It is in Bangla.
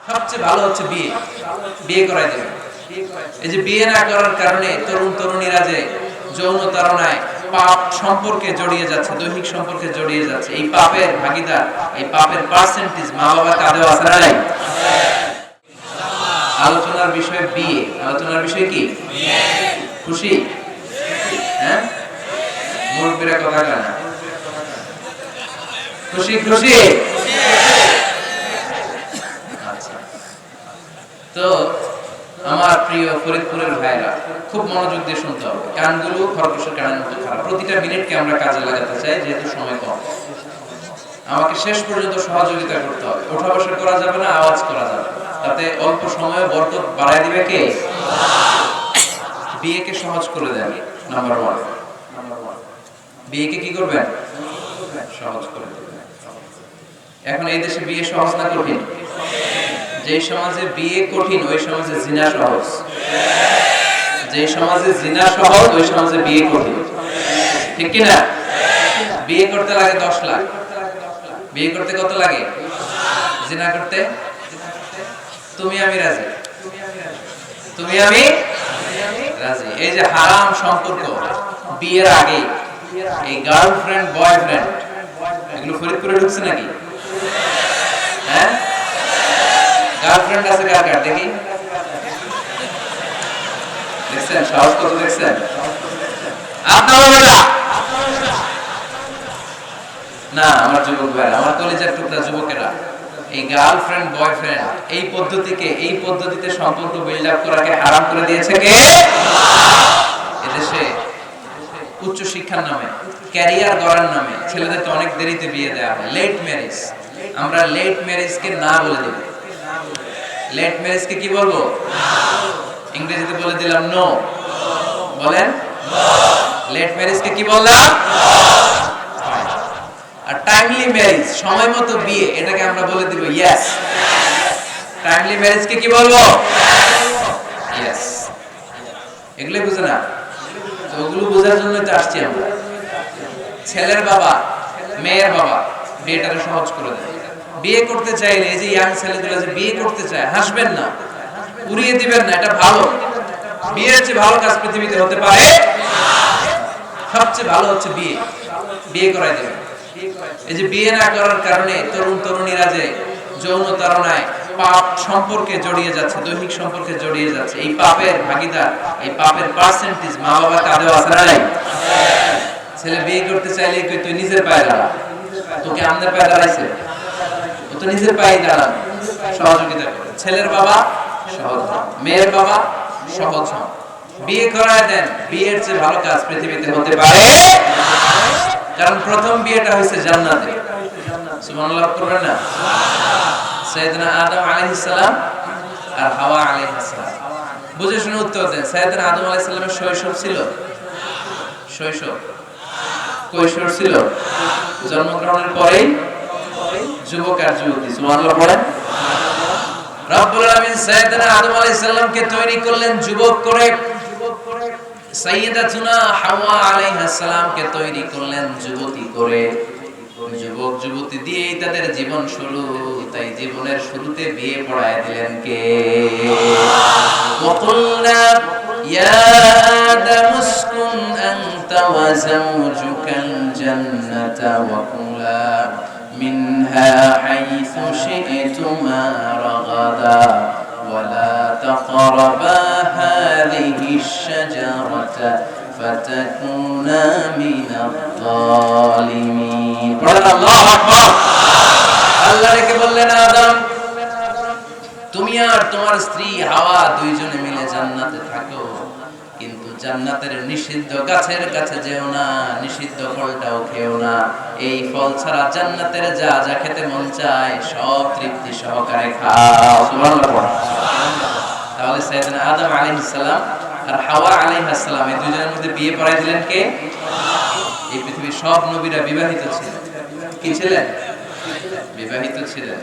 সবচেয়ে ভালো হচ্ছে বিয়ে, বিয়ে করাই দেবে। এই যে বিয়ে না করার কারণে তরুণ তরুণীরা যে যৌন তাড়নায় পাপ সম্পর্কে জড়িয়ে যাচ্ছে, দৈহিক সম্পর্কে জড়িয়ে যাচ্ছে, এই পাপের ভাগীদার, এই পাপের পার্সেন্টেজ মা বাবা কাঁধেও আছে না নাই? আলোচনার বিষয় বিয়ে, আলোচনার বিষয় কি? খুশি? হ্যাঁ, মুরব্বীরা কথা কয় না। খুশি খুশি। আচ্ছা, তো আমার প্রিয় ফরিদপুরের ভাইরা খুব মনোযোগ দিয়ে শুনতে হবে, কানগুলো খরগোশের কানের মতো খারাপ। প্রতিটা মিনিটকে আমরা কাজে লাগাতে চাই, যেহেতু সময় কম। আমাকে শেষ পর্যন্ত সহযোগিতা করতে হবে। ওঠা বসা করা যাবে না, আওয়াজ করা যাবে না, তাতে অল্প সময়ে বরকত বাড়ায় দিবে কে? বিয়েকে সহজ করে দেন। নাম্বার 1, বিয়েকে কি করবেন? সহজ করে দেবেন। এখন এই দেশে বিয়ে সহজ না কঠিন? যে সমাজে বিয়ে কঠিন ওই সমাজে জিনা সহজ, যে সমাজে জিনা সহজ ওই সমাজে বিয়ে কঠিন, ঠিক কি না? বিয়ে করতে লাগে 10 লাখ, বিয়ে করতে কত লাগে? জিনা করতে তুমি আমি রাজি, তুমি আমি রাজি। এই যে হারাম সম্পর্ক বিয়ের আগে, এই গার্লফ্রেন্ড বয়ফ্রেন্ড, এগুলো ফরিদপুরে ঢুকছে নাকি? হ্যাঁ, গার্লফ্রেন্ড আছে কার কার দেখি? দেখছেন সাহস কত? দেখছেন আপনারা? বেটা না, আমার যুবক ভাই, আমার কলেজের টুকরা যুবকেরা, এই গার্লফ্রেন্ড বয়ফ্রেন্ড এই পদ্ধতিকে, এই পদ্ধতিতে সম্পর্ক বিল্ড আপ করাকে হারাম করে দিয়েছে কে? এদেশে উচ্চ শিক্ষার নামে, ক্যারিয়ার গড়ার নামে ছেলেদেরকে অনেক দেরিতে বিয়ে দেওয়া হয়, লেট ম্যারেজ। আমরা লেট ম্যারেজকে না বলে দেব। লেট ম্যারেজকে কি বলবো? ইংরেজিতে বলে দিলাম নো। বলেন, লেট ম্যারেজকে কি বললাম? আর টাইমলি ম্যারেজ, সময় মতো বিয়ে, এটাকে আমরা বলে দিব ইয়েস। টাইমলি ম্যারেজকে কি বলবো? ইয়েস। এগুলো বুঝে না, তো ওগুলো বোঝার জন্য তো আসছি আমরা। ছেলের বাবা মেয়ের বাবা বিয়েটাকে সহজ করে দেয়। বিয়ে করতে চাইলে এই যে ইয়াং ছেলেগুলো যে বিয়ে করতে চায়, হাসবেন না, উড়িয়ে দিবেন না, এটা ভালো। বিয়ের চেয়ে ভালো কাজ পৃথিবীতে হতে পারে? সবচেয়ে ভালো হচ্ছে বিয়ে, বিয়ে করাই দেবেন। এই যে বিয়ে না করার কারণে তরুণ তরুণীরা যে যৌন তাড়নায় পাপ সম্পর্কে জড়িয়ে যাচ্ছে, দৈহিক সম্পর্কে জড়িয়ে যাচ্ছে, এই পাপের ভাগীদার, এই পাপের পার্সেন্টেজ মা বাবা কাঁধেও আছে না নাই? ছেলে বিয়ে করতে চাইলে কই তুই নিজের পায়ে দাঁড়া, তোকে আমাদের পায়ে দাঁড়াইছে? ও তো নিজের পায়ে দাঁড়ান, সহযোগিতা করে। ছেলের বাবা সহজ হন, মেয়ের বাবা সহজ হন, বিয়ে করায় দেন। বিয়ের চেয়ে ভালো কাজ পৃথিবীতে হতে পারে? কারণ প্রথম বিয়েটা হয়েছে জান্নাতে। সুবহানাল্লাহ করবেন না? সাইয়েদনা আদম আলাইহিস সালাম আর হাওয়া আলাইহিস সালাম। বুঝে শুনে উত্তর দেন। সাইয়েদনা আদম আলাইহিস সালামের শৈশব ছিল? শৈশব কৈশোর ছিল? জন্মগ্রহণের পরেই যুবক আর যুবতী। সুবহানাল্লাহ পড়েন। রব্বুল আলামিন সাইয়েদনা আদম আলাইহিস সালামকে তৈরি করলেন যুবক করে, সাইয়্যিদাতুনা হাওয়া আলাইহিস সালামকে তৈরি করলেন যুবতী করে। যুবক যুবতী দিয়েই তাদের জীবন শুরু, তাই জীবনের শুরুতে বিয়ে পড়ায় দিলেন কে? ওয়াকুলনা ইয়া আদাম উসকুন আনতা ওয়া যাওজুকাল জান্নাতা ওয়া কুলা মিনহা হাইসু শি'তুমা রাগাদা ولا تقربا هذه الشجرة فتكونا من الظالمين. الله أكبر. আল্লাহ রেখে বললেন, আদম তুমি আর তোমার স্ত্রী হাওয়া দুইজনে মিলে জান্নাতে থাকো, কিন্তু জান্নাতের নিষিদ্ধ গাছের কাছে যেও না, নিষিদ্ধ ফলটাও খেও না। এই ফল ছাড়া জান্নাতের যা যা খেতে মন চায় সব তৃপ্তি সহকারে খাও। সুবহানাল্লাহ। তাহলে সাইয়েদনা আদম আলাইহিস সালাম আর হাওয়া আলাইহিস সালাম এই দুইজনের মধ্যে বিয়ে পড়াই দিলেন কে? এই পৃথিবীর সব নবীরা বিবাহিত ছিলেন। কি ছিলেন? বিবাহিত ছিলেন।